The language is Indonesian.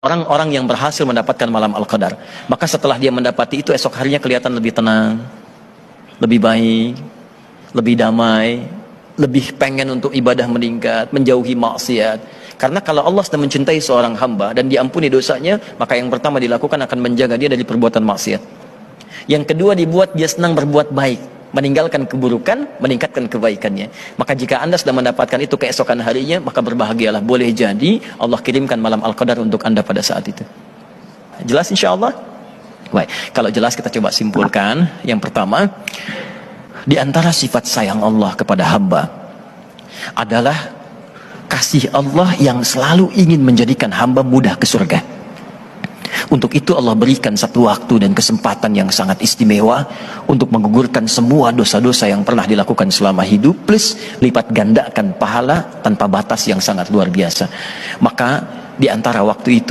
Orang-orang yang berhasil mendapatkan malam Al-Qadar, maka setelah dia mendapati itu, esok harinya kelihatan lebih tenang, lebih baik, lebih damai, lebih pengen untuk ibadah meningkat, menjauhi maksiat. Karena kalau Allah sedang mencintai seorang hamba dan diampuni dosanya, maka yang pertama dilakukan akan menjaga dia dari perbuatan maksiat. Yang kedua, dibuat dia senang berbuat baik, meninggalkan keburukan, meningkatkan kebaikannya. Maka jika Anda sudah mendapatkan itu keesokan harinya, maka berbahagialah. Boleh jadi Allah kirimkan malam Al-Qadar untuk Anda pada saat itu. Jelas insya Allah? Baik, kalau jelas kita coba simpulkan. Yang pertama, di antara sifat sayang Allah kepada hamba adalah kasih Allah yang selalu ingin menjadikan hamba mudah ke surga. Untuk itu Allah berikan satu waktu dan kesempatan yang sangat istimewa untuk menggugurkan semua dosa-dosa yang pernah dilakukan selama hidup, plus lipat gandakan pahala tanpa batas yang sangat luar biasa. Maka di antara waktu itu